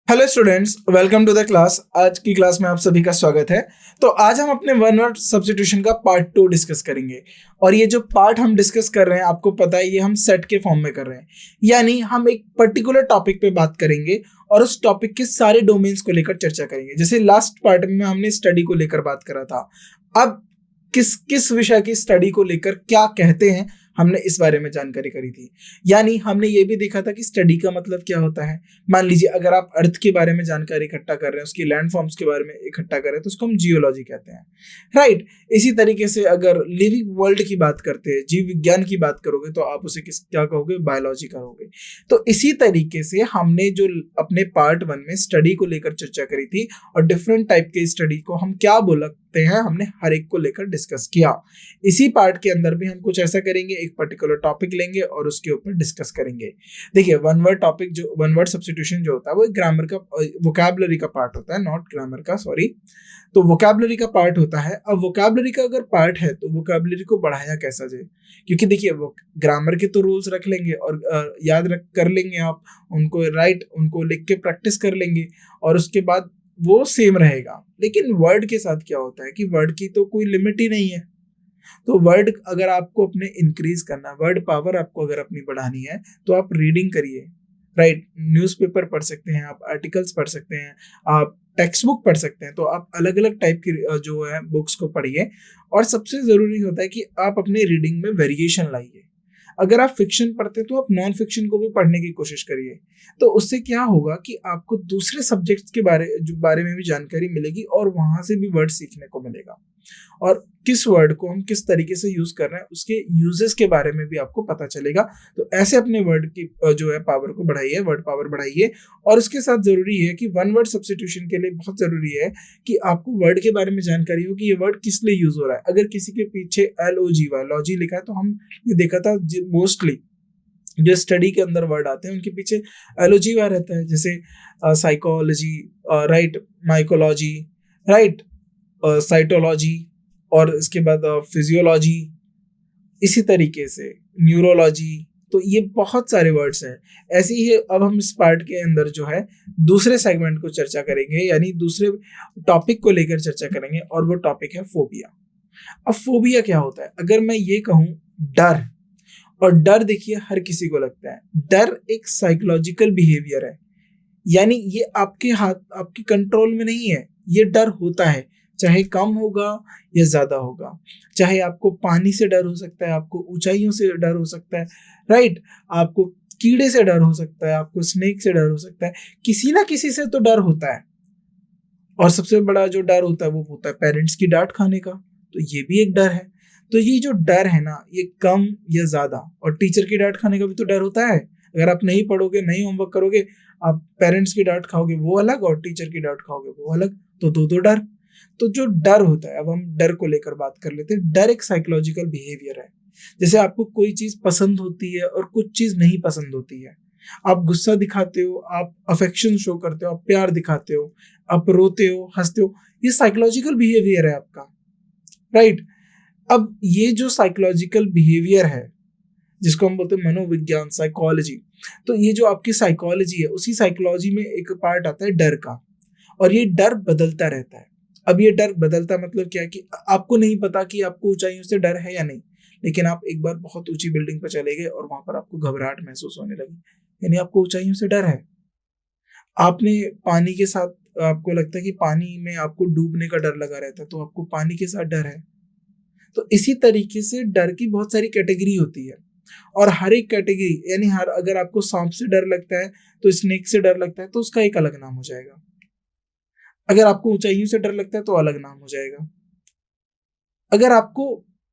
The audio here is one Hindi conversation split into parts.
Hello students, welcome to the class. आज की क्लास में आप सभी का स्वागत है। तो आज हम अपने वन वर्ड सब्स्टिट्यूशन का पार्ट 2 डिस्कस करेंगे। और ये जो पार्ट हम डिस्कस कर रहे हैं, आपको पता है, ये हम सेट के फॉर्म में कर रहे हैं। यानी हम एक पर्टिकुलर टॉपिक पे बात करेंगे और उस टॉपिक के सारे डोमेन्स को लेकर चर्चा करेंगे। जैसे लास्ट पार्ट में हमने स्टडी को लेकर बात करा था। अब किस किस विषय की स्टडी को लेकर क्या कहते हैं, हमने इस बारे में जानकारी करी थी। यानी हमने ये भी देखा था कि स्टडी का मतलब क्या होता है। मान लीजिए अगर आप अर्थ के बारे में जानकारी इकट्ठा कर रहे हैं, उसकी लैंड फॉर्म्स के बारे में इकट्ठा कर रहे हैं, तो उसको हम जियोलॉजी कहते हैं, राइट। इसी तरीके से अगर लिविंग वर्ल्ड की बात करते हैं, जीव विज्ञान की बात करोगे, तो आप उसे क्या कहोगे? बायोलॉजी कहोगे। तो इसी तरीके से हमने जो अपने पार्ट 1 में स्टडी को लेकर चर्चा करी थी और डिफरेंट टाइप के स्टडी को हम क्या बोलते हैं, हमने हर एक को लेकर डिस्कस किया। इसी पार्ट के अंदर भी हम कुछ ऐसा करेंगे, एक पर्टिकुलर टॉपिक लेंगे और उसके ऊपर डिस्कस करेंगे। देखिए, वन वर्ड टॉपिक जो वन वर्ड सब्स्टिट्यूशन जो होता है, वो ग्रामर का वोकैबुलरी का पार्ट होता है, नॉट ग्रामर का, सॉरी। तो वोकैबुलरी का पार्ट होता है। अब वोकैबुलरी का अगर पार्ट है तो वोकैबुलरी को बढ़ाया कैसा जाए? क्योंकि देखिए, वो ग्रामर के तो रूल्स रख लेंगे और याद रख कर लेंगे आप उनको, राइट, उनको लिख के प्रैक्टिस कर लेंगे और उसके बाद वो सेम रहेगा। लेकिन वर्ड के साथ क्या होता है कि वर्ड की तो कोई लिमिट ही नहीं है। तो वर्ड अगर आपको अपने इंक्रीज करना, वर्ड पावर आपको अगर अपनी बढ़ानी है, तो आप रीडिंग करिए, राइट। न्यूज़पेपर पढ़ सकते हैं, आप आर्टिकल्स पढ़ सकते हैं, आप टेक्स्ट बुक पढ़ सकते हैं। तो आप अलग अलग टाइप की जो है बुक्स को पढ़िए। और सबसे ज़रूरी होता है कि आप अपने रीडिंग में वेरिएशन लाइए। अगर आप फिक्शन पढ़ते हैं तो आप नॉन फिक्शन को भी पढ़ने की कोशिश करिए। तो उससे क्या होगा कि आपको दूसरे सब्जेक्ट्स के बारे में भी जानकारी मिलेगी और वहां से भी वर्ड सीखने को मिलेगा। और किस वर्ड को हम किस तरीके से यूज कर रहे हैं, उसके यूजेस के बारे में भी आपको पता चलेगा। तो ऐसे अपने वर्ड की जो है पावर को बढ़ाइए, वर्ड पावर बढ़ाइए। और उसके साथ जरूरी है कि वन वर्ड सब्स्टिट्यूशन के लिए बहुत जरूरी है कि आपको वर्ड के बारे में जानकारी हो कि ये वर्ड किस लिए यूज हो रहा है। अगर किसी के पीछे LOGY लॉजी लिखा है, तो हम ये देखा था मोस्टली जो स्टडी के अंदर वर्ड आते हैं उनके पीछे LOGY रहता है। जैसे psychology, right, mycology, right, cytology, और इसके बाद फिजियोलॉजी, इसी तरीके से न्यूरोलॉजी। तो ये बहुत सारे वर्ड्स हैं। ऐसे ही अब हम इस पार्ट के अंदर जो है दूसरे सेगमेंट को चर्चा करेंगे, यानी दूसरे टॉपिक को लेकर चर्चा करेंगे, और वो टॉपिक है फोबिया। अब फोबिया क्या होता है? अगर मैं ये कहूँ डर, और डर देखिए हर किसी को लगता है। डर एक साइकोलॉजिकल बिहेवियर है, यानी ये आपके हाथ, आपके कंट्रोल में नहीं है। ये डर होता है, चाहे कम होगा या ज्यादा होगा। चाहे आपको पानी से डर हो सकता है, आपको ऊंचाइयों से डर हो सकता है, राइट, आपको कीड़े से डर हो सकता है, आपको स्नेक से डर हो सकता है। किसी ना किसी से तो डर होता है। और सबसे बड़ा जो डर होता है वो होता है पेरेंट्स की डांट खाने का। तो ये भी एक डर है। तो ये जो डर है ना, ये कम या ज्यादा, और टीचर की डांट खाने का भी तो डर होता है। अगर आप नहीं पढ़ोगे, नहीं होमवर्क करोगे, आप पेरेंट्स की डांट खाओगे वो अलग, और टीचर की डांट खाओगे वो अलग। तो दो डर। तो जो डर होता है, अब हम डर को लेकर बात कर लेते हैं। डर एक साइकोलॉजिकल बिहेवियर है। जैसे आपको कोई चीज पसंद होती है और कुछ चीज नहीं पसंद होती है। आप गुस्सा दिखाते हो, आप अफेक्शन शो करते हो, आप प्यार दिखाते हो, आप रोते हो, हंसते हो। ये साइकोलॉजिकल बिहेवियर है आपका, राइट। अब ये जो साइकोलॉजिकल बिहेवियर है, जिसको हम बोलते हैं मनोविज्ञान, साइकोलॉजी, तो ये जो आपकी साइकोलॉजी है, उसी साइकोलॉजी में एक पार्ट आता है डर का। और ये डर बदलता रहता है। अब ये डर बदलता मतलब क्या है कि आपको नहीं पता कि आपको ऊंचाइयों से डर है या नहीं, लेकिन आप एक बार बहुत ऊंची बिल्डिंग पर चले गए और वहां पर आपको घबराहट महसूस होने लगी, यानी आपको ऊंचाइयों से डर है। आपने पानी के साथ, आपको लगता है कि पानी में आपको डूबने का डर लगा रहता है, तो आपको पानी के साथ डर है। तो इसी तरीके से डर की बहुत सारी कैटेगरी होती है। और हर एक कैटेगरी, यानी हर, अगर आपको सांप से डर लगता है, तो स्नेक से डर लगता है, तो उसका एक अलग नाम हो जाएगा। अगर आपको ऊंचाइयों से डर लगता है तो अलग नाम हो जाएगा। अगर आपको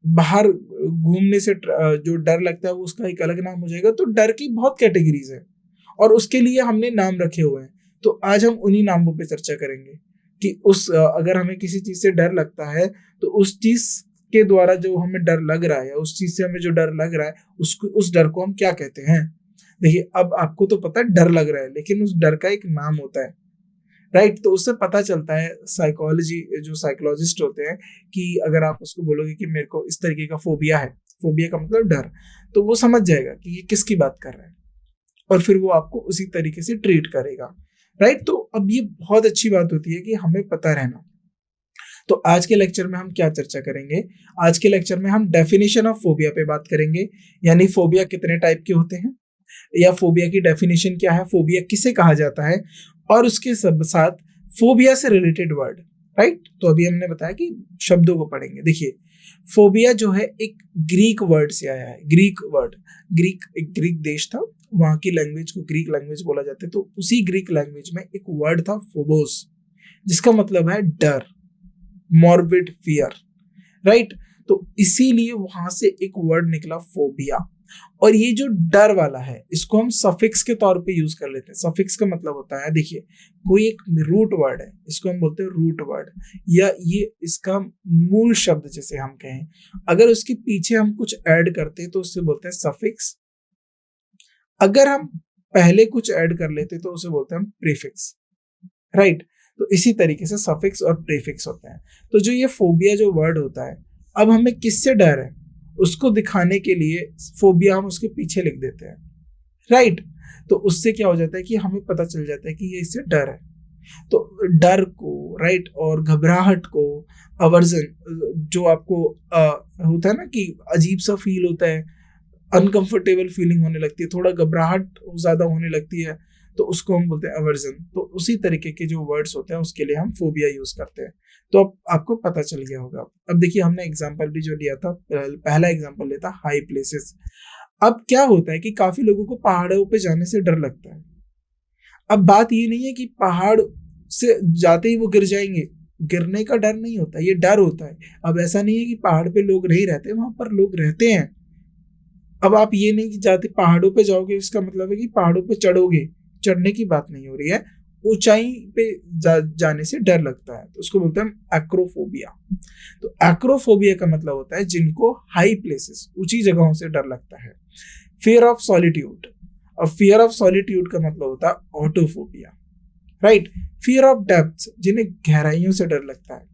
बाहर घूमने से जो डर लगता है, वो उसका एक अलग नाम हो जाएगा। तो डर की बहुत कैटेगरीज है और उसके लिए हमने नाम रखे हुए हैं। तो आज हम उन्हीं नामों पे चर्चा करेंगे कि अगर हमें किसी चीज से डर लगता है, तो उस चीज के द्वारा जो हमें डर लग रहा है, उस चीज से हमें जो डर लग रहा है, उस डर को हम क्या कहते हैं। देखिए, अब आपको तो पता है डर लग रहा है, लेकिन उस डर का एक नाम होता है, राइट। तो उससे पता चलता है, साइकोलॉजी, जो साइकोलॉजिस्ट होते हैं, कि अगर आप उसको बोलोगे कि मेरे को इस तरीके का फोबिया है, फोबिया का मतलब डर, तो वो समझ जाएगा कि ये किसकी बात कर रहा है, और फिर वो आपको उसी तरीके से ट्रीट करेगा। राइट। तो अब ये बहुत अच्छी बात होती है कि हमें पता रहना। तो आज के लेक्चर में हम क्या चर्चा करेंगे? आज के लेक्चर में हम डेफिनेशन ऑफ फोबिया पे बात करेंगे, यानी फोबिया कितने टाइप के होते हैं, या फोबिया की डेफिनेशन क्या है, फोबिया किसे कहा जाता है, और उसके साथ फोबिया से रिलेटेड वर्ड, राइट। तो अभी हमने बताया कि शब्दों को पढ़ेंगे। देखिए, फोबिया जो है एक ग्रीक वर्ड से आया है। ग्रीक वर्ड, एक ग्रीक देश था, वहां की लैंग्वेज को ग्रीक लैंग्वेज बोला जाता है। तो उसी ग्रीक लैंग्वेज में एक वर्ड था फोबोस, जिसका मतलब है डर, मॉर्बिड फियर, राइट। तो इसीलिए वहां से एक वर्ड निकला फोबिया। और ये जो डर वाला है, इसको हम सफिक्स के तौर पे यूज कर लेते हैं। सफिक्स का मतलब होता है, देखिए, कोई एक रूट वर्ड है, इसको हम बोलते हैं रूट वर्ड, या ये इसका मूल शब्द जैसे हम कहें, अगर उसके पीछे हम कुछ ऐड करते हैं तो उससे बोलते हैं सफिक्स। अगर हम पहले कुछ ऐड कर लेते तो उसे बोलते हैं हम प्रीफिक्स, राइट। तो इसी तरीके से सफिक्स और प्रीफिक्स होते हैं। तो जो ये फोबिया जो वर्ड होता है, अब हमें किससे डर है उसको दिखाने के लिए फोबिया हम उसके पीछे लिख देते हैं, राइट। तो उससे क्या हो जाता है कि हमें पता चल जाता है कि ये इससे डर है। तो डर को, राइट, और घबराहट को, अवर्जन, जो आपको होता है ना कि अजीब सा फील होता है, अनकंफर्टेबल फीलिंग होने लगती है, थोड़ा घबराहट ज्यादा होने लगती है, तो उसको हम बोलते हैं अवर्जन। तो उसी तरीके के जो वर्ड्स होते हैं उसके लिए हम फोबिया यूज करते हैं। तो अब आपको पता चल गया होगा। अब देखिए, हमने एग्जांपल भी जो लिया था, पहला एग्जांपल लिया था हाई प्लेसेस। अब क्या होता है कि काफी लोगों को पहाड़ों पे जाने से डर लगता है। अब बात ये नहीं है कि पहाड़ से जाते ही वो गिर जाएंगे, गिरने का डर नहीं होता, ये डर होता है। अब ऐसा नहीं है कि पहाड़ पे लोग नहीं रहते, वहां पर लोग रहते हैं। अब आप ये नहीं कि जाते पहाड़ों पे जाओगे, इसका मतलब है कि पहाड़ों पे चढ़ोगे, चढ़ने की बात नहीं हो रही है। ऊंचाई पे जाने से डर लगता है, तो उसको बोलते हैं हम एक्रोफोबिया। तो एक्रोफोबिया का मतलब होता है जिनको हाई प्लेसेस, ऊंची जगहों से डर लगता है। फियर ऑफ सॉलिट्यूड, और फियर ऑफ सॉलिट्यूड का मतलब होता है ऑटोफोबिया, राइट। फियर ऑफ डेप्थ, जिन्हें गहराइयों से डर लगता है,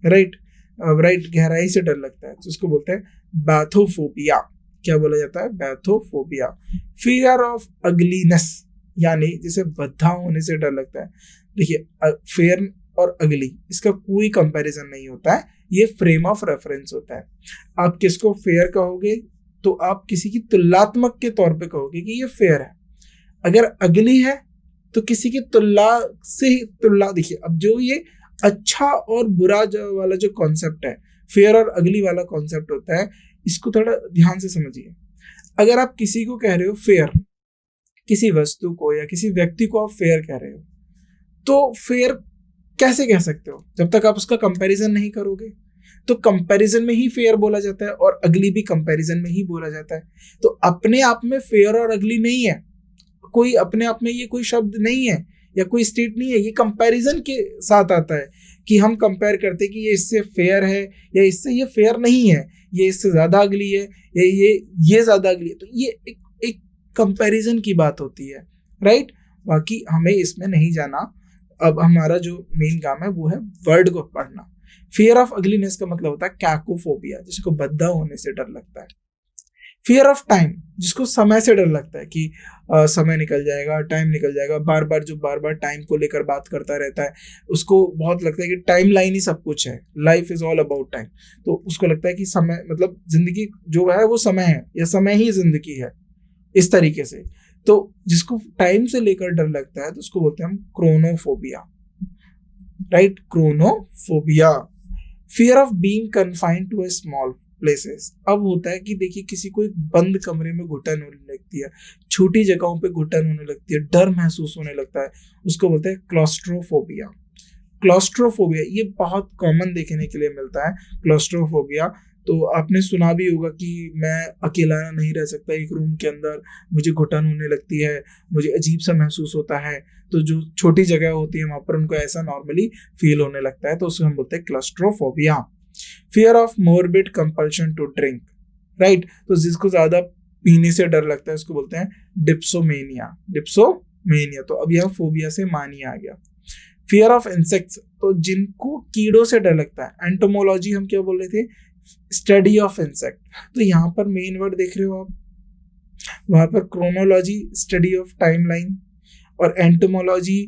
राइट, राइट, गहराई से डर लगता है, तो उसको बोलते हैं बैथोफोबिया। क्या बोला जाता है? बैथोफोबिया। फियर ऑफ अगलीनेस, यानी जिसे भद्दा होने से डर लगता है। देखिए, फेयर और अगली, इसका कोई कंपैरिजन नहीं होता है, ये फ्रेम ऑफ रेफरेंस होता है। आप किसको फेयर कहोगे तो आप किसी की तुलनात्मक के तौर पे कहोगे कि ये फेयर है। अगर अगली है तो किसी की तुलना से ही तुलना। देखिए, अब जो ये अच्छा और बुरा वाला जो कॉन्सेप्ट है, फेयर और अगली वाला कॉन्सेप्ट होता है, इसको थोड़ा ध्यान से समझिए। अगर आप किसी को कह रहे हो फेयर, किसी वस्तु को या किसी व्यक्ति को आप फेयर कह रहे हो, तो फेयर कैसे कह सकते हो जब तक आप उसका कंपैरिजन नहीं करोगे। तो कंपैरिजन में ही फेयर बोला जाता है, और अगली भी कंपैरिजन में ही बोला जाता है। तो अपने आप में फेयर और अगली नहीं है, कोई अपने आप में ये कोई शब्द नहीं है या कोई स्टेट नहीं है, ये कंपैरिजन के साथ आता है कि हम कंपेयर करते हैं कि ये इससे फेयर है या इससे ये फेयर नहीं है, ये इससे ज्यादा अगली है या ये ज्यादा अगली है। तो ये एक कंपैरिजन की बात होती है, राइट। बाकी हमें इसमें नहीं जाना। अब हमारा जो मेन काम है वो है वर्ड को पढ़ना। फियर ऑफ अगलीनेस का मतलब होता है कैकोफोबिया, जिसको भद्दा होने से डर लगता है। फियर ऑफ टाइम, जिसको समय से डर लगता है कि समय निकल जाएगा, टाइम निकल जाएगा। बार बार टाइम को लेकर बात करता रहता है, उसको बहुत लगता है कि टाइम लाइन ही सब कुछ है, life is all about time. तो उसको लगता है कि समय मतलब जिंदगी जो है वो समय है, या समय ही जिंदगी है, इस तरीके से। तो जिसको टाइम से लेकर डर लगता है तो उसको बोलते हैं हम chronophobia, right, chronophobia. Fear of being confined to a small places. अब होता है कि देखिए, किसी को एक बंद कमरे में घुटन होने लगती है, छोटी जगहों पे घुटन होने लगती है, डर महसूस होने लगता है, उसको बोलते हैं क्लॉस्ट्रोफोबिया। क्लॉस्ट्रोफोबिया ये बहुत कॉमन देखने के लिए मिलता है, क्लॉस्ट्रोफोबिया। तो आपने सुना भी होगा कि मैं अकेला नहीं रह सकता एक रूम के अंदर, मुझे घुटन होने लगती है, मुझे अजीब सा महसूस होता है। तो जो छोटी जगह होती है वहां पर उनको ऐसा नॉर्मली फील होने लगता है, तो उसको हम बोलते हैं claustrophobia. Fear of morbid compulsion to drink, right, तो जिसको ज्यादा पीने से डर लगता है उसको बोलते हैं डिप्सोमेनिया, डिप्सोमेनिया। तो अब यह फोबिया से मानिया आ गया। फियर ऑफ इंसेक्ट्स, तो जिनको कीड़ों से डर लगता है। एंटोमोलॉजी हम क्या बोल रहे थे? Study of insect. तो यहाँ पर मेन वर्ड देख रहे हो आप, वहां पर क्रोनोलॉजी, स्टडी ऑफ टाइमलाइन, और एंटोमोलॉजी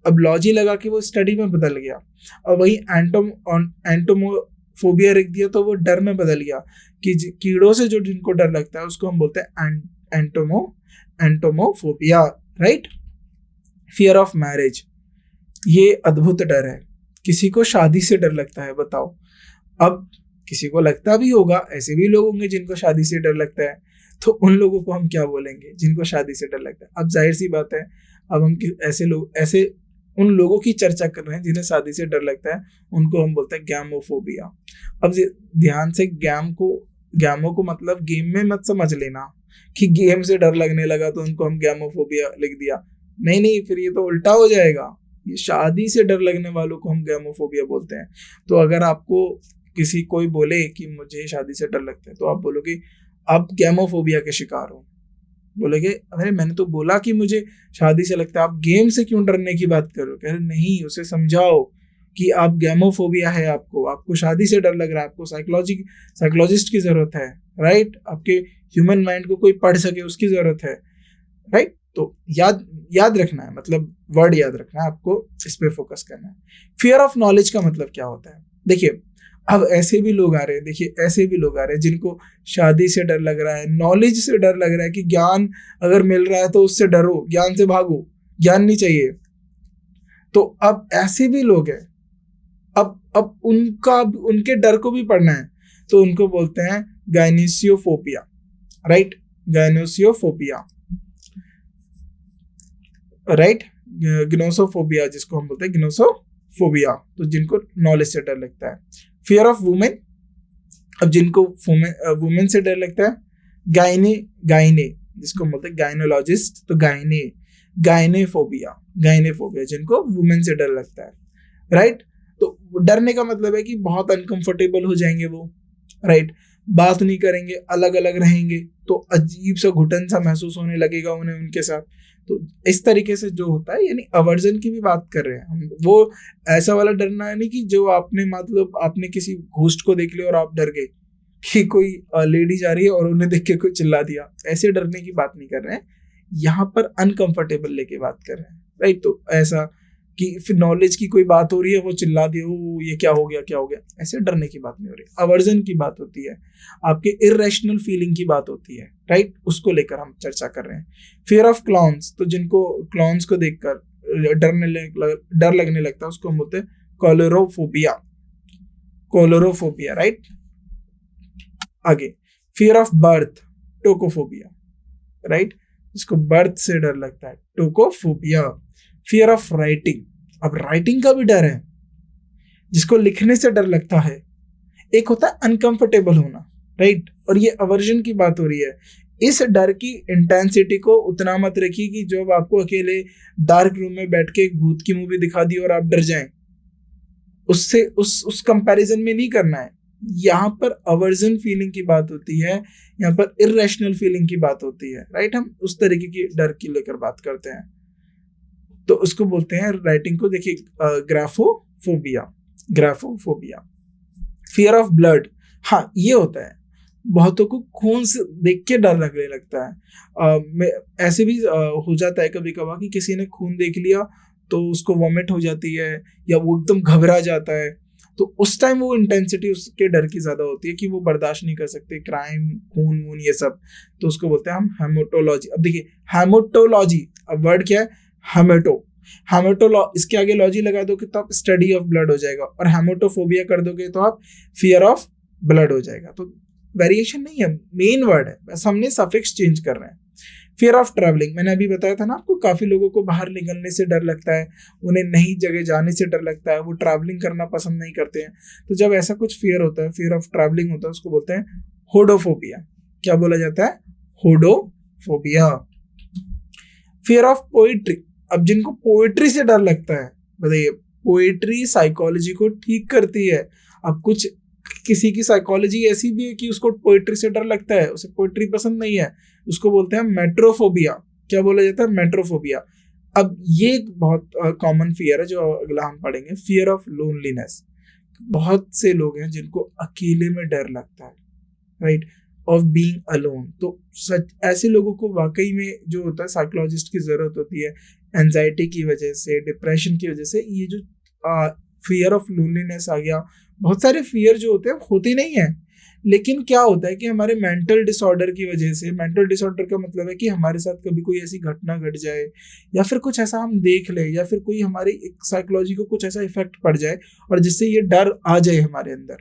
अब लॉजी लगा के वो स्टडी में बदल गया, और वही एंटोमोफोबिया रख दिया तो वो डर में बदल गया कि कीड़ों से जो जिनको डर लगता है उसको हम बोलते हैं एंटोमोफोबिया, राइट। फियर ऑफ मैरिज, ये अद्भुत डर है। किसी को शादी से डर लगता है, बताओ। अब किसी को लगता भी होगा, ऐसे भी लोग होंगे जिनको शादी से डर लगता है, तो उन लोगों को हम क्या बोलेंगे जिनको शादी से डर लगता है। अब जाहिर सी बात है, अब हम ऐसे उन लोगों की चर्चा कर रहे हैं जिन्हें शादी से डर लगता है, उनको हम बोलते हैं गैमोफोबिया। अब ध्यान से गैमो को मतलब गेम में मत समझ लेना कि गेम से डर लगने लगा तो उनको हम गैमोफोबिया लिख दिया, नहीं, फिर ये तो उल्टा हो जाएगा। ये शादी से डर लगने वालों को हम गैमोफोबिया बोलते हैं। तो अगर आपको कोई बोले कि मुझे शादी से डर लगता है, तो आप बोलोगे आप गैमोफोबिया के शिकार हो। बोलेगे अरे मैंने तो बोला कि मुझे शादी से लगता है, आप गेम से क्यों डरने की बात कर रहे हो। कह रहे नहीं, उसे समझाओ कि आप गैमोफोबिया है, आपको शादी से डर लग रहा है, आपको साइकोलॉजिस्ट की जरूरत है, राइट। आपके ह्यूमन माइंड को कोई पढ़ सके उसकी जरूरत है, राइट। तो याद रखना है, मतलब वर्ड याद रखना है, आपको इस पे फोकस करना है। फियर ऑफ नॉलेज का मतलब क्या होता है। देखिए अब ऐसे भी लोग आ रहे हैं जिनको शादी से डर लग रहा है, नॉलेज से डर लग रहा है कि ज्ञान अगर मिल रहा है तो उससे डरो, ज्ञान से भागो, ज्ञान नहीं चाहिए। तो अब ऐसे भी लोग हैं, अब उनके डर को भी पढ़ना है, तो उनको बोलते हैं गाइनोसियोफोबिया, राइट। गाइनोसियोफोबिया, राइट। गिनोसोफोबिया जिसको हम बोलते हैं गिनोसोफोबिया, तो जिनको नॉलेज से डर लगता है। फियर ऑफ वुमेन, अब जिनको वुमेन से डर लगता है। गाइने जिसको हम बोलते हैं गाइनोलॉजिस्ट, तो गाइनेफोबिया जिनको वुमेन से डर लगता है, राइट। तो डरने का मतलब है कि बहुत अनकंफर्टेबल हो जाएंगे वो, राइट। बात नहीं करेंगे, अलग अलग रहेंगे, तो अजीब सा घुटन सा महसूस होने लगेगा उन्हें उनके साथ। तो इस तरीके से जो होता है, यानी अवर्जन की भी बात कर रहे हैं हम। वो ऐसा वाला डरना है नहीं कि जो आपने किसी घोस्ट को देख लिया और आप डर गए कि कोई लेडी जा रही है और उन्हें देख के कोई चिल्ला दिया, ऐसे डरने की बात नहीं कर रहे हैं यहाँ पर, अनकंफर्टेबल लेके बात कर रहे हैं, राइट। तो ऐसा कि फिर नॉलेज की कोई बात हो रही है, वो चिल्ला दिया, ओ ये क्या हो गया, ऐसे डरने की बात नहीं हो रही। अवर्जन की बात होती है, आपके इरेशनल फीलिंग की बात होती है, राइट। उसको लेकर हम चर्चा कर रहे हैं। फियर ऑफ क्लाउन्स, तो जिनको क्लाउन्स को देखकर डर लगने लगता है उसको हम बोलते हैं कोलोरोफोबिया, राइट। आगे fear of birth, tokophobia, right. जिसको बर्थ से डर लगता है, टोकोफोबिया। फियर ऑफ राइटिंग, अब राइटिंग का भी डर है, जिसको लिखने से डर लगता है। एक होता है अनकंफर्टेबल होना, राइट, और ये अवर्जन की बात हो रही है। इस डर की इंटेंसिटी को उतना मत रखिए कि जब आपको अकेले डार्क रूम में बैठ के एक भूत की मूवी दिखा दी और आप डर जाएं, उससे उस कंपैरिजन में नहीं करना है। यहाँ पर अवर्जन फीलिंग की बात होती है, यहाँ पर इरेशनल फीलिंग की बात होती है, राइट। हम उस तरीके की डर की लेकर बात करते हैं, तो उसको बोलते हैं राइटिंग को। देखिए ग्राफोफोबिया। फियर ऑफ ब्लड, हाँ ये होता है, बहुतों को खून से देख के डर लगने लगता है। ऐसे भी हो जाता है कभी कभार कि किसी ने खून देख लिया तो उसको वॉमिट हो जाती है, या वो एकदम घबरा जाता है, तो उस टाइम वो इंटेंसिटी उसके डर की ज्यादा होती है कि वो बर्दाश्त नहीं कर सकते क्राइम, खून वून ये सब, तो उसको बोलते हैं हम हेमेटोलॉजी। अब देखिए हेमेटोलॉजी, अब वर्ड क्या है, हेमेटो, इसके आगे लॉजी लगा दोगे तो आप स्टडी ऑफ ब्लड हो जाएगा, और हेमेटोफोबिया कर दोगे तो आप फियर ऑफ ब्लड हो जाएगा। तो वेरिएशन नहीं है, मेन वर्ड है, बस हमने सफिक्स चेंज कर रहे हैं। फियर ऑफ ट्रैवलिंग, मैंने अभी बताया था ना आपको, काफी लोगों को बाहर निकलने से डर लगता है, उन्हें नई जगह जाने से डर लगता है, वो ट्रैवलिंग करना पसंद नहीं करते हैं। तो जब ऐसा कुछ फियर होता है, फियर ऑफ ट्रैवलिंग होता है, उसको बोलते हैं होडोफोबिया। क्या बोला जाता है, होडोफोबिया। फियर ऑफ पोइट्री, अब जिनको पोएट्री से डर लगता है, बताइए, पोएट्री साइकोलॉजी को ठीक करती है। अब किसी की साइकोलॉजी ऐसी भी है कि उसको पोएट्री से डर लगता है, उसे पोएट्री पसंद नहीं है, उसको बोलते हैं मेट्रोफोबिया। क्या बोला जाता है, मेट्रोफोबिया। अब ये एक बहुत कॉमन फियर है जो अगला हम पढ़ेंगे, फियर ऑफ लोनलीनेस। बहुत से लोग हैं जिनको अकेले में डर लगता है, राइट, ऑफ बीइंग अलोन। तो ऐसे लोगों को वाकई में जो होता है साइकोलॉजिस्ट की जरूरत होती है, एंजाइटी की वजह से, डिप्रेशन की वजह से ये जो फियर ऑफ लोनलीनेस आ गया। बहुत सारे फियर जो होते हैं होते नहीं है, लेकिन क्या होता है कि हमारे मेंटल डिसऑर्डर की वजह से, मेंटल डिसऑर्डर का मतलब है कि हमारे साथ कभी कोई ऐसी घटना घट जाए या फिर कुछ ऐसा हम देख लें या फिर कोई हमारी साइकोलॉजी को कुछ ऐसा इफेक्ट पड़ जाए और जिससे ये डर आ जाए हमारे अंदर।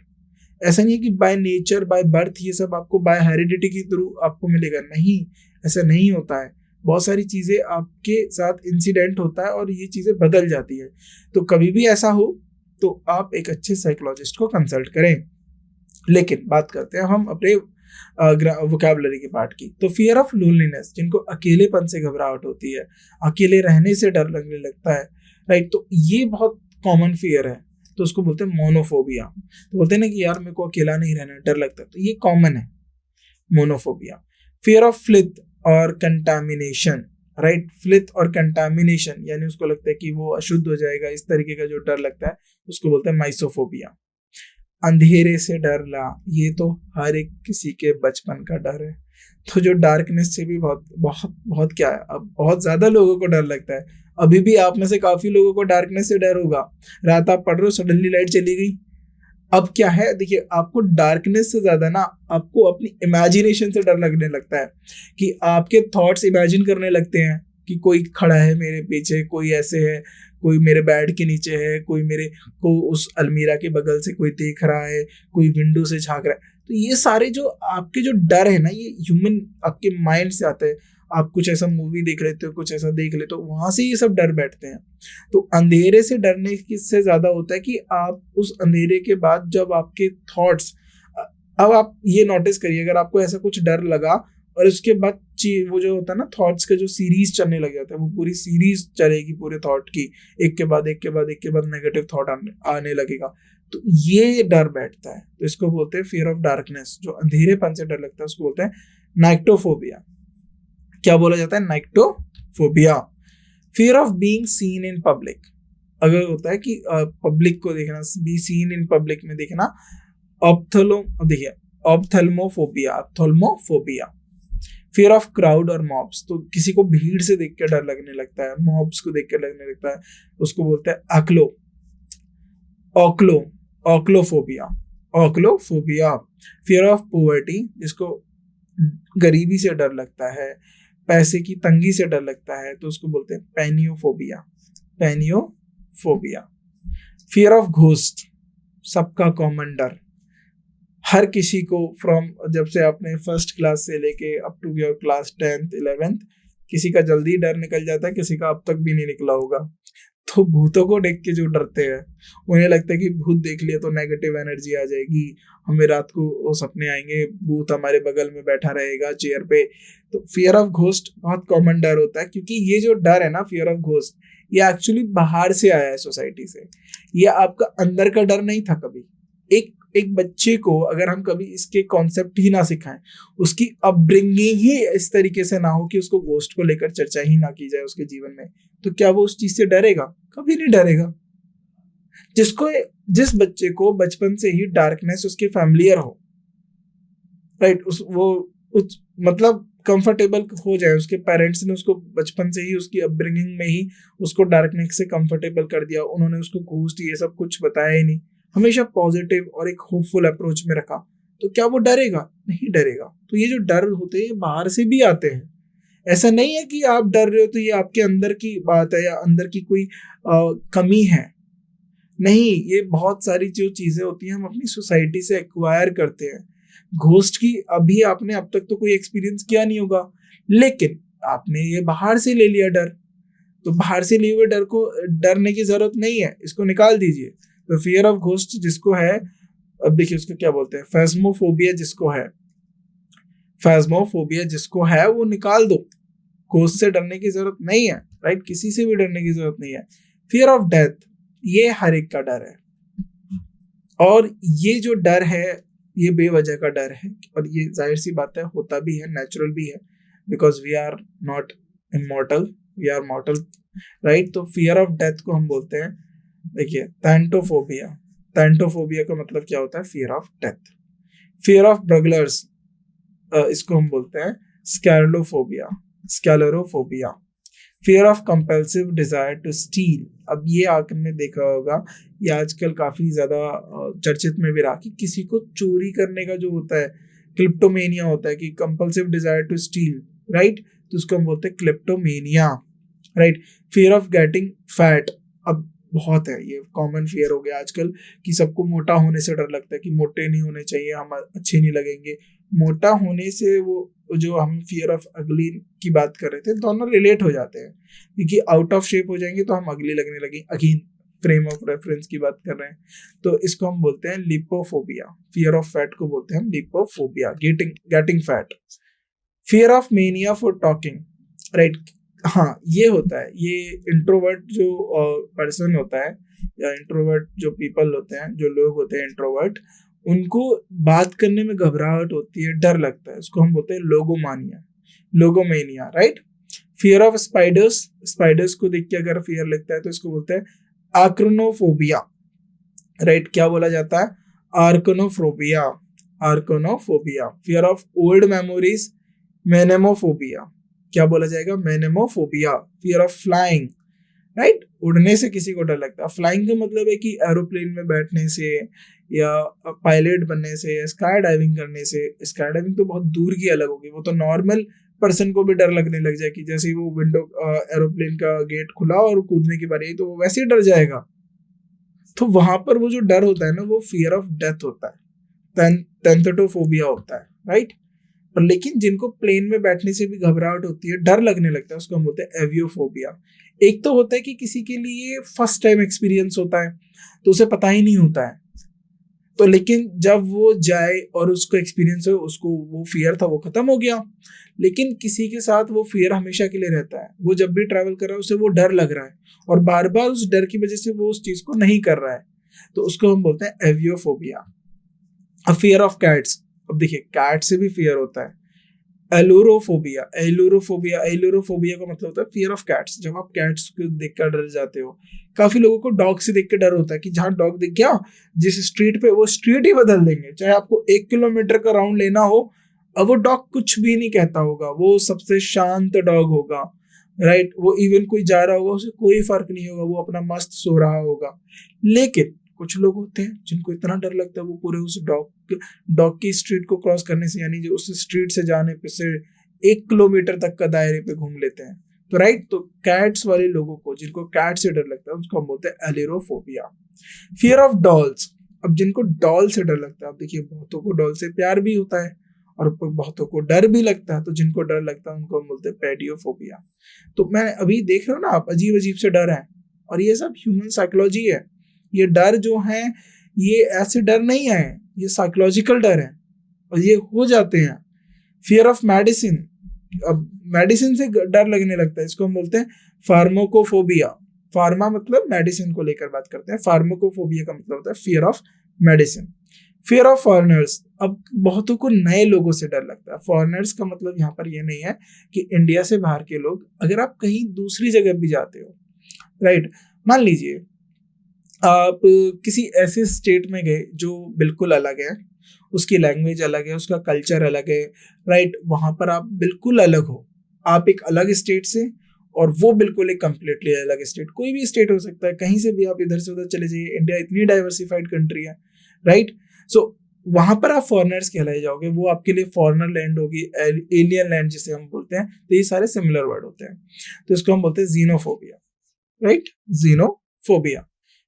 ऐसा नहीं है कि बाय नेचर बाय बर्थ ये सब आपको बाय हेरिडिटी के थ्रू आपको मिलेगा, नहीं, ऐसा नहीं होता है। बहुत सारी चीजें आपके साथ इंसिडेंट होता है और ये चीजें बदल जाती है। तो कभी भी ऐसा हो तो आप एक अच्छे साइकोलॉजिस्ट को कंसल्ट करें। लेकिन बात करते हैं हम अपने वोकैबुलरी के पार्ट की। तो फियर ऑफ लोनलीनेस, जिनको अकेलेपन से घबराहट होती है, अकेले रहने से डर लगने लगता है, राइट, तो ये बहुत कॉमन फियर है, तो उसको बोलते हैं मोनोफोबिया। तो बोलते हैं ना कि यार मेरे को अकेला नहीं रहना, डर लगता है, तो ये कॉमन है मोनोफोबिया। फियर ऑफ फ्लिथ और कंटामिनेशन, राइट, फ्लिथ और कंटामिनेशन यानी उसको लगता है कि वो अशुद्ध हो जाएगा, इस तरीके का जो डर लगता है उसको बोलते हैं माइसोफोबिया। अंधेरे से डरना, ये तो हर एक किसी के बचपन का डर है। तो जो डार्कनेस से भी बहुत बहुत बहुत क्या है, अब बहुत ज्यादा लोगों को डर लगता है। अभी भी आप में से काफी लोगों को डार्कनेस से डर होगा। रात आप पढ़ रहे हो, सडनली लाइट चली गई। अब क्या है, देखिए, आपको डार्कनेस से ज्यादा ना आपको अपनी इमेजिनेशन से डर लगने लगता है कि आपके थॉट्स इमेजिन करने लगते हैं कि कोई खड़ा है मेरे पीछे, कोई ऐसे है, कोई मेरे बेड के नीचे है, कोई मेरे को उस अलमीरा के बगल से कोई देख रहा है, कोई विंडो से झांक रहा है। तो ये सारे जो आपके जो डर है ना, ये ह्यूमन आपके माइंड से आते हैं। आप कुछ ऐसा मूवी देख लेते हो, कुछ ऐसा देख लेते हो, वहां से ये सब डर बैठते हैं। तो अंधेरे से डरने से ज्यादा होता है कि आप उस अंधेरे के बाद जब आपके थॉट्स, अब आप ये नोटिस करिए, अगर आपको ऐसा कुछ डर लगा और उसके बाद वो जो होता है ना थॉट्स का जो सीरीज चलने लग जाता है, वो पूरी सीरीज चलेगी पूरे थॉट की, एक के बाद एक के बाद एक के बाद नेगेटिव थॉट आने लगेगा, तो ये डर बैठता है। तो इसको बोलते हैं फियर ऑफ डार्कनेस। जो अंधेरेपन से डर लगता है उसको बोलते हैं नाइक्टोफोबिया। क्या बोला जाता है? Nyctophobia. Fear of being seen in public. अगर होता है कि पब्लिक को देखना, बी सीन इन पब्लिक में देखना, ऑप्थेल्मोफोबिया। फियर ऑफ क्राउड और मॉब्स, तो किसी को भीड़ से देख कर डर लगने लगता है, मॉब्स को देख कर लगने लगता है, उसको बोलते हैं ऑक्लोफोबिया। फियर ऑफ पॉवर्टी, जिसको गरीबी से डर लगता है, पैसे की तंगी से डर लगता है, तो उसको बोलते हैं पेनियोफोबिया। फियर ऑफ घोस्ट, सबका कॉमन डर, हर किसी को, फ्रॉम जब से आपने फर्स्ट क्लास से लेके up to your class 10th 11th, किसी का जल्दी डर निकल जाता है, किसी का अब तक भी नहीं निकला होगा। तो भूतों को देख के जो डरते हैं, उन्हें लगता है कि भूत देख लिया तो नेगेटिव एनर्जी आ जाएगी, हमें रात को वो सपने आएंगे, भूत हमारे बगल में बैठा रहेगा चेयर पे। तो फियर ऑफ घोस्ट बहुत कॉमन डर होता है, क्योंकि ये जो डर है ना, फियर ऑफ घोस्ट, ये एक्चुअली बाहर से आया है, सोसाइटी से। ये आपका अंदर का डर नहीं था कभी। एक बच्चे को अगर हम कभी इसके कॉन्सेप्ट ही ना सिखाएं, उसकी अपब्रिंगिंग ही इस तरीके से ना हो कि उसको घोस्ट को लेकर चर्चा ही ना की जाए उसके जीवन में, तो क्या वो उस चीज से डरेगा? कभी नहीं डरेगा। जिस बच्चे को बचपन से ही डार्कनेस उसके फैमिलियर हो, राइट, मतलब कंफर्टेबल हो जाए, उसके पेरेंट्स ने उसको बचपन से ही उसकी अपब्रिंगिंग में ही उसको डार्कनेस से कंफर्टेबल कर दिया, उन्होंने उसको घोस्ट ये सब कुछ बताया ही नहीं, हमेशा पॉजिटिव और एक होपफुल अप्रोच में रखा, तो क्या वो डरेगा? नहीं डरेगा। तो ये जो डर होते हैं ये बाहर से भी आते हैं। ऐसा नहीं है कि आप डर रहे हो तो ये आपके अंदर की बात है या अंदर की कोई कमी है, नहीं, ये बहुत सारी जो चीजें होती हैं हम अपनी सोसाइटी से एक्वायर करते हैं। घोस्ट की अभी आपने अब तक तो कोई एक्सपीरियंस किया नहीं होगा, लेकिन आपने ये बाहर से ले लिया डर, तो बाहर से लिए हुए डर को डरने की जरूरत नहीं है, इसको निकाल दीजिए। तो फियर ऑफ घोस्ट जिसको है, अब देखिए उसको क्या बोलते हैं, फैस्मोफोबिया जिसको है वो निकाल दो। घोस्ट से डरने की जरूरत नहीं है, राइट, किसी से भी डरने की जरूरत नहीं है। फियर ऑफ डेथ, ये हर एक का डर है, और ये जो डर है ये बेवजह का डर है, और ये जाहिर सी बात है, होता भी है, नेचुरल भी है, because we are not immortal, we are mortal, right. तो फियर ऑफ डेथ को हम बोलते हैं, देखिए, थैंटोफोबिया का मतलब क्या होता है? Fear of death. Fear of burglars, इसको हम बोलते हैं scelerophobia. Fear of compulsive desire to steal. अब ये आपने देखा होगा, ये आजकल काफी ज्यादा चर्चित में भी रहा कि किसी को चोरी करने का जो होता है क्लिप्टोमेनिया होता है, कि compulsive desire to steal, right, तो उसको हम बोलते हैं kleptomania, right. Fear of getting fat, अब बहुत है, ये कॉमन फियर हो गया आजकल कि सबको मोटा होने से डर लगता है कि मोटे नहीं होने चाहिए, हम अच्छे नहीं लगेंगे। मोटा होने से वो जो हम फियर ऑफ अगली की बात कर रहे थे, दोनों रिलेट हो जाते हैं, क्योंकि आउट ऑफ शेप हो जाएंगे तो हम अगली लगने लगे। अगेन फ्रेम ऑफ रेफरेंस की बात कर रहे हैं, तो इसको हम बोलते हैं लिपोफोबिया। फियर ऑफ फैट को बोलते हैं हम lipophobia, getting fat. Fear of mania for talking, right. हाँ, ये होता है, ये इंट्रोवर्ट जो पर्सन होता है या इंट्रोवर्ट जो पीपल होते हैं, जो लोग होते हैं इंट्रोवर्ट, उनको बात करने में घबराहट होती है, डर लगता है, उसको हम बोलते हैं logomania, right. Fear of spiders, spiders को देख के अगर फियर लगता है तो इसको बोलते हैं आर्कनोफोबिया, राइट। क्या बोला जाता है? Arachnophobia. Fear of old memories, mnemophobia. क्या बोला जाएगा? Mnemophobia. Fear of flying, right, उड़ने से किसी को डर लगता है। फ्लाइंग का मतलब है कि एरोप्लेन में बैठने से या पायलट बनने से या स्काई डाइविंग करने से। स्काई डाइविंग तो बहुत दूर की अलग होगी, वो तो नॉर्मल पर्सन को भी डर लगने लग जाए कि जैसे ही वो विंडो एरोप्लेन का गेट खुला और कूदने की बारी आई तो वो वैसे ही डर जाएगा। तो वहां पर वो जो डर होता है ना, वो फियर ऑफ डेथ होता है, टेंथोटोफोबिया होता है, राइट। पर लेकिन जिनको प्लेन में बैठने से भी घबराहट होती है, डर लगने लगता है, उसको हम बोलते हैं एवियोफोबिया। एक तो होता है कि किसी के लिए फर्स्ट टाइम एक्सपीरियंस होता है तो उसे पता ही नहीं होता है, तो लेकिन जब वो जाए और उसको एक्सपीरियंस हो, उसको वो फियर था वो खत्म हो गया। लेकिन किसी के साथ वो फियर हमेशा के लिए रहता है, वो जब भी ट्रैवल कर रहा है उसे वो डर लग रहा है और बार बार उस डर की वजह से वो उस चीज को नहीं कर रहा है, तो उसको हम बोलते हैं एवियोफोबिया। अब फियर ऑफ कैट्स, अब देखिए कैट से भी फियर होता है, एलुरोफोबिया का मतलब होता है फियर ऑफ कैट्स। जब आप कैट्स को देखकर डर जाते हो, काफी लोगों को डॉग से देख के डर होता है कि जहां डॉग दिख गया जिस स्ट्रीट पे, वो स्ट्रीट ही बदल देंगे, चाहे आपको 1 किलोमीटर का राउंड लेना हो। अब वो डॉग कुछ भी नहीं कहता होगा, वो सबसे शांत डॉग होगा, राइट। वो इवन कोई जा रहा होगा उसे कोई फर्क नहीं होगा, वो अपना मस्त सो रहा होगा। लेकिन कुछ लोग होते हैं जिनको इतना डर लगता है, वो पूरे उस डॉग की स्ट्रीट को क्रॉस करने से, यानी जो उस स्ट्रीट से जाने पे से 1 किलोमीटर तक का दायरे पे घूम लेते हैं। तो राइट, तो कैट्स वाले लोगों को, जिनको कैट से डर लगता है, उसको हम बोलते हैं एलिरोफोबिया। फियर ऑफ डॉल्स, अब जिनको डॉल से डर लगता है, अब देखिए बहुतों को डॉल से प्यार भी होता है और बहुतों को डर भी लगता है, तो जिनको डर लगता है उनको हम बोलते हैं पेडियोफोबिया। तो मैं अभी देख रहे हो ना आप, अजीब अजीब से डर है, और ये सब ह्यूमन साइकोलॉजी है। ये डर जो है, ये ऐसे डर नहीं है, ये साइकोलॉजिकल डर है और ये हो जाते हैं। फियर ऑफ मेडिसिन, अब मेडिसिन से डर लगने लगता है, इसको हम बोलते हैं फार्माकोफोबिया। फार्मा मतलब मेडिसिन को लेकर बात करते हैं, फार्माकोफोबिया का मतलब होता है fear of medicine. Fear of foreigners, अब बहुतों को नए लोगों से डर लगता है। फॉरेनर्स का मतलब यहाँ पर ये नहीं है कि इंडिया से बाहर के लोग, अगर आप कहीं दूसरी जगह भी जाते हो, राइट, मान लीजिए आप किसी ऐसे स्टेट में गए जो बिल्कुल अलग है, उसकी लैंग्वेज अलग है, उसका कल्चर अलग है, राइट, वहां पर आप बिल्कुल अलग हो, आप एक अलग स्टेट से और वो बिल्कुल एक कंप्लीटली अलग स्टेट। कोई भी स्टेट हो सकता है, कहीं से भी आप इधर से उधर चले जाइए, इंडिया इतनी डाइवर्सिफाइड कंट्री है, राइट। सो वहां पर आप फॉरेनर्स कहलाए जाओगे, वो आपके लिए फॉरेनर लैंड होगी, एलियन लैंड जिसे हम बोलते हैं। तो ये सारे सिमिलर वर्ड होते हैं, तो इसको हम बोलते हैं xenophobia, right, xenophobia.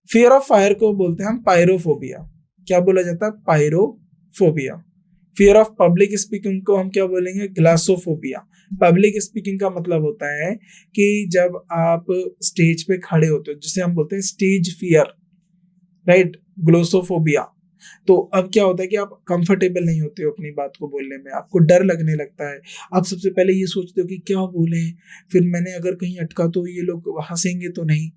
Fear of fire को बोलते हैं हम पायरोफोबिया। क्या बोला जाता है? Pyrophobia. Fear of public speaking को हम क्या बोलेंगे? ग्लासोफोबिया। पब्लिक स्पीकिंग का मतलब होता है कि जब आप स्टेज पे खड़े होते हो, जिसे हम बोलते हैं स्टेज फियर, राइट, ग्लोसोफोबिया। तो अब क्या होता है कि आप कंफर्टेबल नहीं होते हो अपनी बात को बोलने में, आपको डर लगने लगता है। आप सबसे पहले ये सोचते हो कि क्या बोले, फिर मैंने अगर कहीं अटका तो ये लोग हंसेंगे तो नहीं।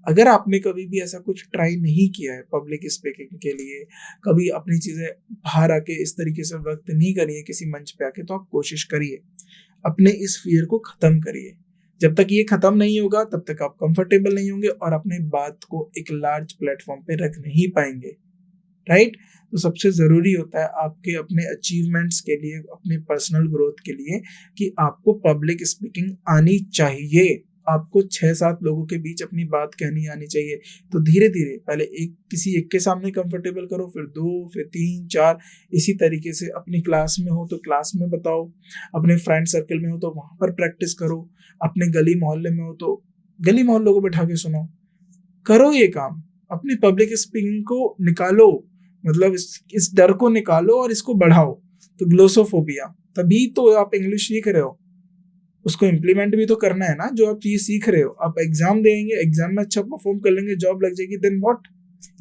अगर आपने कभी भी ऐसा कुछ ट्राई नहीं किया है पब्लिक स्पीकिंग के लिए, कभी अपनी चीजें बाहर आके इस तरीके से व्यक्त नहीं करी है किसी मंच पे आके, तो आप कोशिश करिए, अपने इस फियर को खत्म करिए। जब तक ये खत्म नहीं होगा तब तक आप कंफर्टेबल नहीं होंगे और अपने बात को एक लार्ज प्लेटफॉर्म पे रख नहीं पाएंगे। राइट। तो सबसे ज़रूरी होता है आपके अपने अचीवमेंट्स के लिए, अपने पर्सनल ग्रोथ के लिए, कि आपको पब्लिक स्पीकिंग आनी चाहिए। आपको 6-7 लोगों के बीच अपनी बात कहनी आनी चाहिए। तो धीरे धीरे पहले किसी एक के सामने कंफर्टेबल करो, फिर 2, फिर 3, 4, इसी तरीके से अपनी क्लास में हो तो क्लास में बताओ, अपने फ्रेंड सर्कल में हो तो वहाँ पर प्रैक्टिस करो, अपने गली मोहल्ले में हो तो गली मोहल्लों को बैठा के सुनो। करो ये काम, अपनी पब्लिक स्पीकिंग को निकालो, मतलब इस डर को निकालो और इसको बढ़ाओ। तो ग्लोसोफोबिया, तभी तो आप इंग्लिश सीख रहे हो, उसको इम्प्लीमेंट भी तो करना है ना। जो आप चीज सीख रहे हो, आप एग्जाम देंगे, एग्जाम में अच्छा परफॉर्म कर लेंगे, जॉब लग जाएगी, देन व्हाट?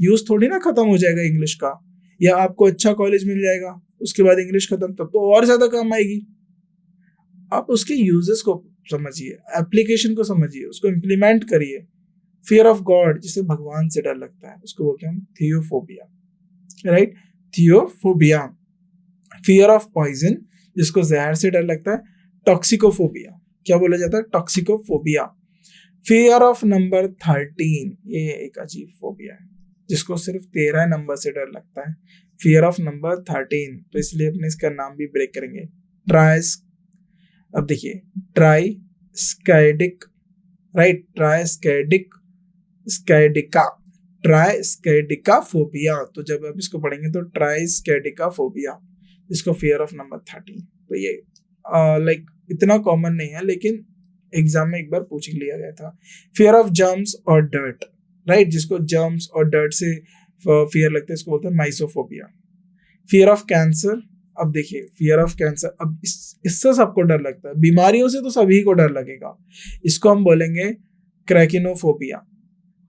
यूज थोड़ी ना खत्म हो जाएगा इंग्लिश का। या आपको अच्छा कॉलेज मिल जाएगा, उसके बाद इंग्लिश खत्म, तब तो और ज्यादा काम आएगी। आप उसके यूजेस को समझिए, एप्लीकेशन को समझिए, उसको इम्प्लीमेंट करिए। फियर ऑफ गॉड, जिसे भगवान से डर लगता है, उसको बोलते हैं थियोफोबिया, राइट। थियोफोबिया। फियर ऑफ पॉइजन, जिसको जहर से डर लगता है, टॉक्सिकोफोबिया। क्या बोला जाता है? टॉक्सिकोफोबिया। फियर ऑफ नंबर 13, ये एक अजीब फोबिया है जिसको सिर्फ 13 नंबर से डर लगता है। फियर ऑफ नंबर 13, तो इसलिए अपने इसका नाम भी ब्रेक करेंगे। अब देखिए, triskaideka, right, triskaideka, triskaidekaphobia. तो जब आप इसको पढ़ेंगे तो ट्राई स्कैडिका फोबिया, इसको फियर ऑफ नंबर 13। तो ये लाइक इतना कॉमन नहीं है, लेकिन एग्जाम में एक बार पूछ लिया गया था। फियर ऑफ जर्म्स और डर्ट, राइट, जिसको जर्म्स और डर्ट से फियर लगता है, इसको बोलते हैं माइसोफोबिया। फियर ऑफ कैंसर, अब देखिए, फियर ऑफ कैंसर, अब इससे सबको डर लगता है, बीमारियों से तो सभी को डर लगेगा, इसको हम बोलेंगे क्रैकिनोफोबिया,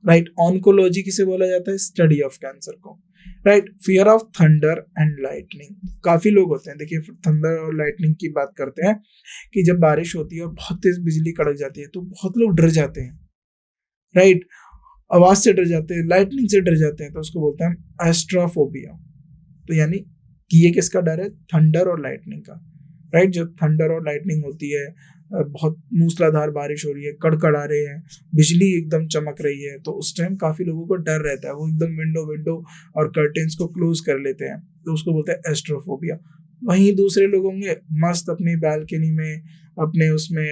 राइट। ऑन्कोलॉजी किसे बोला जाता है? स्टडी ऑफ कैंसर को, right. Fear of thunder and lightning, काफी लोग होते हैं, देखिए थंडर और लाइटनिंग की बात करते हैं कि जब बारिश होती है और बहुत तेज बिजली कड़क जाती है तो बहुत लोग डर जाते हैं, राइट, आवाज से डर जाते हैं, लाइटनिंग से डर जाते हैं, तो उसको बोलते हैं एस्ट्रोफोबिया। तो यानी कि ये किसका डर है? थंडर और लाइटनिंग का, राइट। जब थंडर और लाइटनिंग होती है, बहुत मूसलाधार बारिश हो रही है, कड़कड़ा रहे हैं, बिजली एकदम चमक रही है, तो उस टाइम काफी लोगों को डर रहता है, वो एकदम विंडो और कर्टेन्स को क्लोज कर लेते हैं, तो उसको बोलते हैं एस्ट्रोफोबिया। वहीं दूसरे लोग होंगे मस्त अपनी बालकनी में, अपने उसमें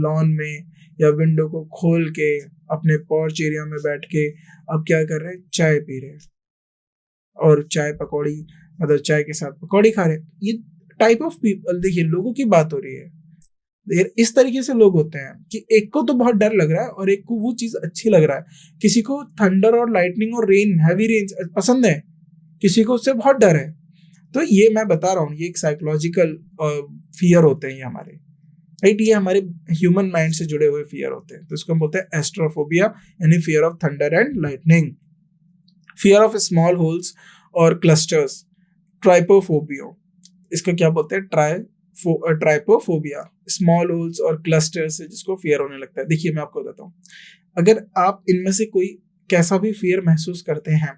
लॉन में, या विंडो को खोल के अपने पोर्च एरिया में बैठ के अब क्या कर रहे हैं? चाय पी रहे हैं, और चाय पकौड़ी, मतलब चाय के साथ पकौड़ी खा रहे हैं। ये टाइप ऑफ पीपल, देखिए लोगों की बात हो रही है, इस तरीके से लोग होते हैं कि एक को तो बहुत डर लग रहा है और एक को वो चीज अच्छी लग रहा है। किसी को थंडर और लाइटनिंग और रेन, हैवी रेन पसंद है, किसी को उससे बहुत डर है। तो ये मैं बता रहा हूँ, ये एक साइकोलॉजिकल फियर होते हैं ये हमारे, राइट, ये हमारे ह्यूमन माइंड से जुड़े हुए फियर होते हैं। तो इसको हम बोलते हैं एस्ट्रोफोबिया, यानी fear of thunder and lightning. Fear of small holes और क्लस्टर्स, ट्राइपोफोबिया, इसको क्या बोलते हैं? ट्राइपोफोबिया, स्मॉल होल्स और क्लस्टर से जिसको फियर होने लगता है। देखिए मैं आपको बताता हूँ, अगर आप इनमें से कोई कैसा भी फियर महसूस करते हैं,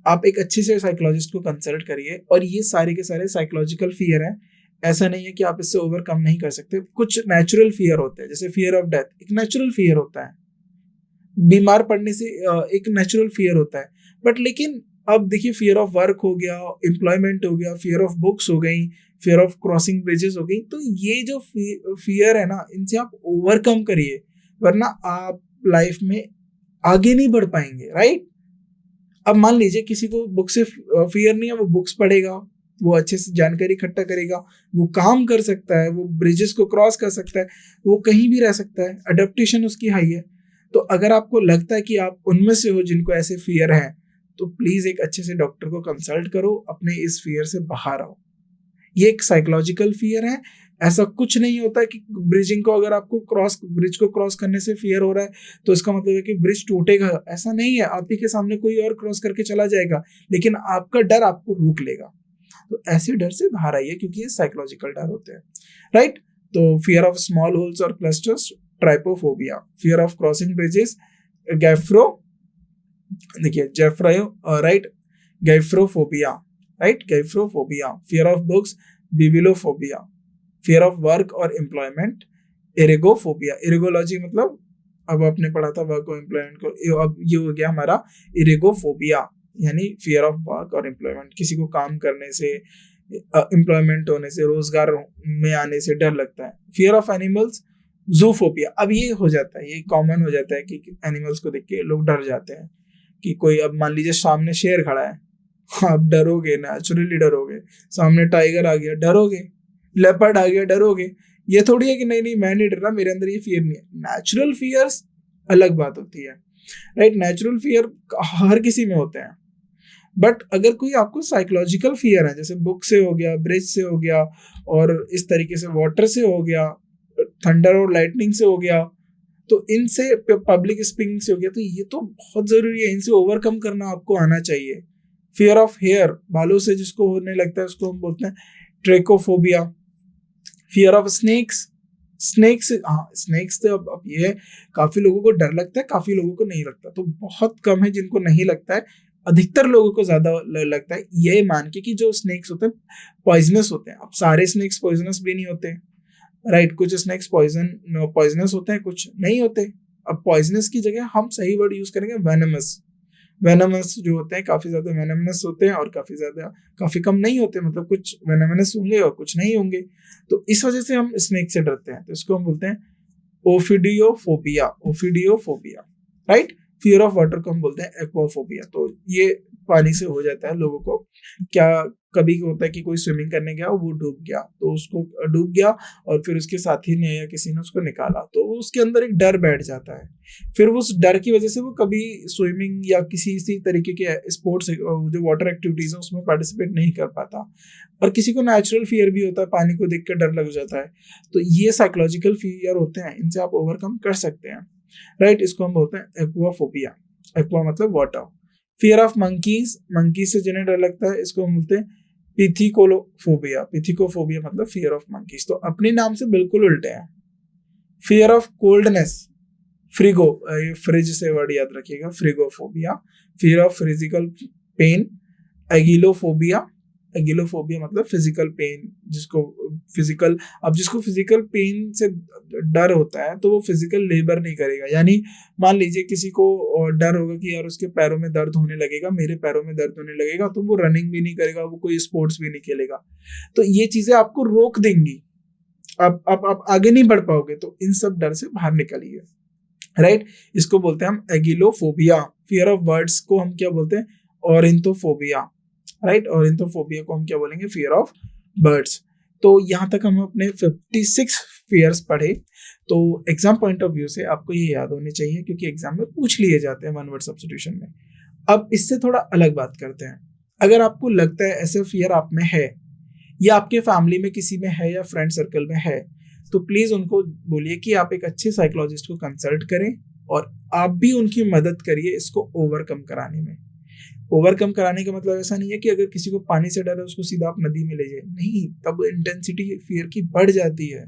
आप एक अच्छे से साइकोलॉजिस्ट को कंसल्ट करिए। और ये सारे के सारे साइकोलॉजिकल फियर हैं, ऐसा नहीं है कि आप इससे ओवरकम नहीं कर सकते। कुछ नेचुरल फियर होते हैं, जैसे फियर ऑफ डेथ एक नेचुरल फियर होता है, बीमार पड़ने से एक नेचुरल फियर होता है। बट लेकिन अब देखिए, फियर ऑफ वर्क हो गया, एम्प्लॉयमेंट हो गया, फियर ऑफ बुक्स हो गई, फियर ऑफ क्रॉसिंग ब्रिजेस हो गई। तो ये जो फियर है ना, इनसे आप ओवरकम करिए, वरना आप लाइफ में आगे नहीं बढ़ पाएंगे, राइट। अब मान लीजिए किसी को बुक से फियर नहीं है, वो बुक्स पढ़ेगा, वो अच्छे से जानकारी इकट्ठा करेगा, वो काम कर सकता है, वो ब्रिजेस को क्रॉस कर सकता है, वो कहीं भी रह सकता है, अडेप्टेशन उसकी हाई है। तो अगर आपको लगता है कि आप उनमें से हो जिनको ऐसे फियर है, तो प्लीज एक अच्छे से डॉक्टर को कंसल्ट करो, अपने इस फियर से बाहर आओ। ये एक साइकोलॉजिकल फियर है, ऐसा कुछ नहीं होता कि ब्रिजिंग को, अगर आपको ब्रिज को क्रॉस करने से फियर हो रहा है तो इसका मतलब है कि ब्रिज टूटेगा, ऐसा नहीं है। आप ही के सामने कोई और क्रॉस करके चला जाएगा, लेकिन आपका डर आपको रोक लेगा। तो ऐसे डर से बाहर आइए, क्योंकि ये साइकोलॉजिकल डर होते हैं, राइट। तो फियर ऑफ स्मॉल होल्स और clusters, trypophobia. Fear of crossing bridges, gephyrophobia, right, gephyrophobia. Fear of books, bibliophobia. Fear of work और एम्प्लॉयमेंट, इरेगोफोबिया। इरेगोलॉजी मतलब अब आपने पढ़ा था वर्क और एम्प्लॉयमेंट को, अब ये हो गया हमारा इरेगोफोबिया। यानी फियर ऑफ वर्क और एम्प्लॉयमेंट, किसी को काम करने से, एम्प्लॉयमेंट होने से, रोजगार में आने से डर लगता है। Fear of animals, zoophobia. अब ये हो जाता है, ये कॉमन हो जाता है कि एनिमल्स को देख के लोग डर जाते हैं कि कोई, अब मान लीजिए सामने शेर खड़ा है, आप डरोगे, नेचुरली डरोगे। सामने टाइगर आ गया, डरोगे। लेपर्ड आ गया, डरोगे। ये थोड़ी है कि नहीं नहीं मैं नहीं डर रहा, मेरे अंदर ये फियर नहीं है। नेचुरल फियर्स अलग बात होती है, राइट। नेचुरल फियर हर किसी में होते हैं, बट अगर कोई आपको साइकोलॉजिकल फियर है, जैसे बुक से हो गया, ब्रिज से हो गया, और इस तरीके से वाटर से हो गया, थंडर और लाइटनिंग से हो गया, तो इनसे, पब्लिक स्पीकिंग से हो गया, तो ये तो बहुत जरूरी है, इनसे ओवरकम करना आपको आना चाहिए। फियर ऑफ हेयर, बालों से जिसको होने लगता है उसको हम बोलते हैं ट्रेकोफोबिया। फियर ऑफ स्नेक्स, स्नेक्स, हाँ स्नेक्स तो अब ये काफी लोगों को डर लगता है, काफी लोगों को नहीं लगता, तो बहुत कम है जिनको नहीं लगता है, अधिकतर लोगों को ज्यादा लगता है, ये मान के कि जो स्नेक्स होते हैं पॉइजनस होते हैं। अब सारे स्नेक्स पॉइजनस भी नहीं होते, राइट। कुछ स्नेक्स पॉइजनस होते हैं, कुछ नहीं होते। अब पॉइजनस की जगह हम सही वर्ड यूज करेंगे वेनमस। वेनमस जो होते हैं, काफी ज्यादा वेनमनस होते हैं और काफी कम नहीं होते, मतलब कुछ वेनमनस होंगे और कुछ नहीं होंगे, तो इस वजह से हम स्नेक से डरते हैं, तो इसको हम बोलते हैं ओफिडियोफोबिया। ओफिडियोफोबिया, राइट। फियर ऑफ वाटर को हम बोलते हैं एक्वाफोबिया। तो ये पानी से हो जाता है लोगों को। क्या कभी होता है कि कोई स्विमिंग करने गया, वो डूब गया, तो उसको डूब गया और फिर उसके साथी ने या किसी ने उसको निकाला, तो उसके अंदर एक डर बैठ जाता है। फिर उस डर की वजह से वो कभी स्विमिंग या किसी इसी तरीके के स्पोर्ट्स, जो वाटर एक्टिविटीज है, उसमें पार्टिसिपेट नहीं कर पाता। और किसी को नेचुरल फियर भी होता है, पानी को देख कर डर लग जाता है। तो ये साइकोलॉजिकल फियर होते हैं, इनसे आप ओवरकम कर सकते हैं, राइट। इसको हम बोलते हैं एक्वाफोबिया। एक्वा मतलब water. Fear of monkeys, monkey से जिन्हें डर लगता है, इसको हम बोलते हैं पिथिकोलोफोबिया। पिथिकोफोबिया मतलब फियर ऑफ मंकीज। तो अपने नाम से बिल्कुल उल्टे हैं। Fear of coldness, frigo, fridge से वर्ड याद रखिएगा, frigophobia. Fear of physical pain, agliophobia. Agliophobia मतलब फिजिकल पेन, जिसको फिजिकल पेन से डर होता है, तो वो फिजिकल लेबर नहीं करेगा। यानी मान लीजिए किसी को डर होगा कि यार उसके पैरों में दर्द होने लगेगा, मेरे पैरों में दर्द होने लगेगा, तो वो रनिंग भी नहीं करेगा, वो कोई स्पोर्ट्स भी नहीं खेलेगा। तो ये चीजें आपको रोक देंगी, आप आगे नहीं बढ़ पाओगे। तो इन सब डर से बाहर निकलिए, राइट। इसको बोलते हैं हम एगिलोफोबिया। फियर ऑफ बर्ड्स को हम क्या बोलते हैं, ऑरिंथोफोबिया, राइट। ऑरिंथोफोबिया को हम क्या बोलेंगे, फियर ऑफ बर्ड्स। तो यहाँ तक हम अपने 56 फियर्स पढ़े। तो एग्जाम पॉइंट ऑफ व्यू से आपको ये याद होने चाहिए, क्योंकि एग्जाम में पूछ लिए जाते हैं वन वर्ड सब्स्टिट्यूशन में। अब इससे थोड़ा अलग बात करते हैं। अगर आपको लगता है ऐसे फियर आप में है, या आपके फैमिली में किसी में है, या फ्रेंड सर्कल में है, तो प्लीज उनको बोलिए कि आप एक अच्छे साइकोलॉजिस्ट को कंसल्ट करें, और आप भी उनकी मदद करिए इसको ओवरकम कराने में। ओवरकम कराने का मतलब ऐसा नहीं है कि अगर किसी को पानी से डर है उसको सीधा आप नदी में ले जाए, नहीं, तब इंटेंसिटी फियर की बढ़ जाती है।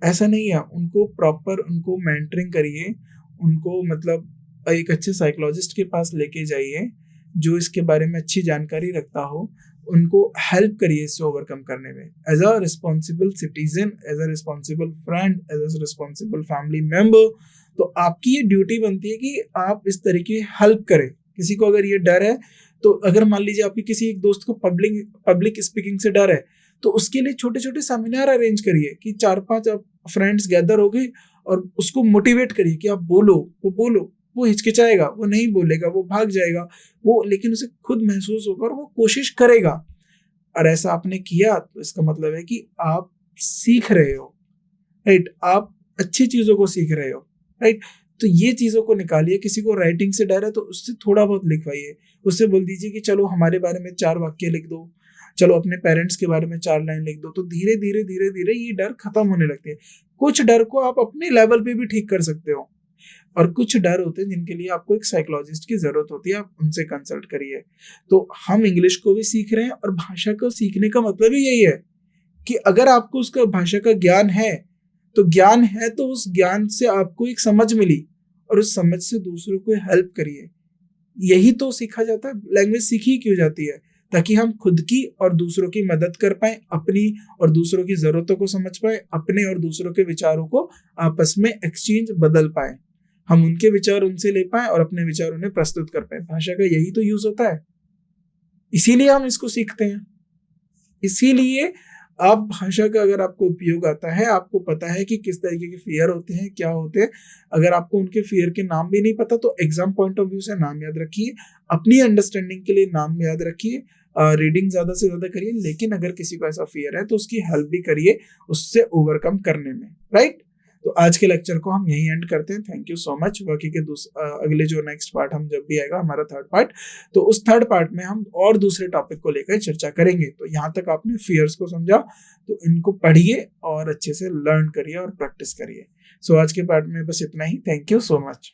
ऐसा नहीं है, उनको प्रॉपर उनको मेंटरिंग करिए, उनको मतलब एक अच्छे साइकोलॉजिस्ट के पास लेके जाइए जो इसके बारे में अच्छी जानकारी रखता हो, उनको हेल्प करिए इससे ओवरकम करने में। As a responsible citizen, as a responsible friend, as a responsible family member, तो आपकी ये ड्यूटी बनती है कि आप इस तरीके हेल्प करें। किसी को अगर ये डर है, तो अगर मान लीजिए आपके किसी एक दोस्त को पब्लिक स्पीकिंग से डर है, तो उसके लिए छोटे छोटे सेमिनार अरेंज करिए कि 4-5 आप फ्रेंड्स गैदर हो गए और उसको मोटिवेट करिए कि आप बोलो, वो हिचकिचाएगा, वो नहीं बोलेगा, वो भाग जाएगा, वो लेकिन उसे खुद महसूस होगा और वो कोशिश करेगा। और ऐसा आपने किया तो इसका मतलब है कि आप सीख रहे हो, राइट। आप अच्छी चीजों को सीख रहे हो, राइट। तो ये चीजों को निकालिए। किसी को राइटिंग से डर है तो उससे थोड़ा बहुत लिखवाइए, उससे बोल दीजिए कि चलो हमारे बारे में 4 वाक्य लिख दो, चलो अपने पेरेंट्स के बारे में 4 लाइन लिख दो। तो धीरे धीरे ये डर खत्म होने लगते हैं। कुछ डर को आप अपने लेवल पे भी ठीक कर सकते हो, और कुछ डर होते हैं जिनके लिए आपको एक साइकोलॉजिस्ट की जरूरत होती है, आप उनसे कंसल्ट करिए। तो हम इंग्लिश को भी सीख रहे हैं, और भाषा को सीखने का मतलब ही यही है कि अगर आपको उसका भाषा का ज्ञान है, तो उस ज्ञान से आपको एक समझ मिली, और उस समझ से दूसरों को हेल्प करिए। यही तो सीखा जाता है। लैंग्वेज सीखी क्यों जाती है, ताकि हम खुद की और दूसरों की मदद कर पाए, अपनी और दूसरों की जरूरतों को समझ पाए, अपने और दूसरों के विचारों को आपस में एक्सचेंज बदल पाए। हम उनके विचार उनसे ले पाए और अपने विचार उन्हें प्रस्तुत कर पाए। भाषा का यही तो यूज होता है, इसीलिए हम इसको सीखते हैं। इसीलिए अब भाषा का अगर आपको उपयोग आता है, आपको पता है कि किस तरीके के फेयर होते हैं, क्या होते हैं। अगर आपको उनके फेयर के नाम भी नहीं पता तो एग्जाम पॉइंट ऑफ व्यू से नाम याद रखिए, अपनी अंडरस्टैंडिंग के लिए नाम याद रखिए, रीडिंग ज्यादा से ज्यादा करिए। लेकिन अगर किसी को ऐसा फेयर है तो उसकी हेल्प भी करिए उससे ओवरकम करने में, राइट। तो आज के लेक्चर को हम यही एंड करते हैं। Thank you so much. बाकी के अगले जो नेक्स्ट पार्ट हम जब भी आएगा हमारा थर्ड पार्ट, तो उस थर्ड पार्ट में हम और दूसरे टॉपिक को लेकर चर्चा करेंगे। तो यहाँ तक आपने फियर्स को समझा, तो इनको पढ़िए और अच्छे से लर्न करिए और प्रैक्टिस करिए। सो आज के पार्ट में बस इतना ही। Thank you so much.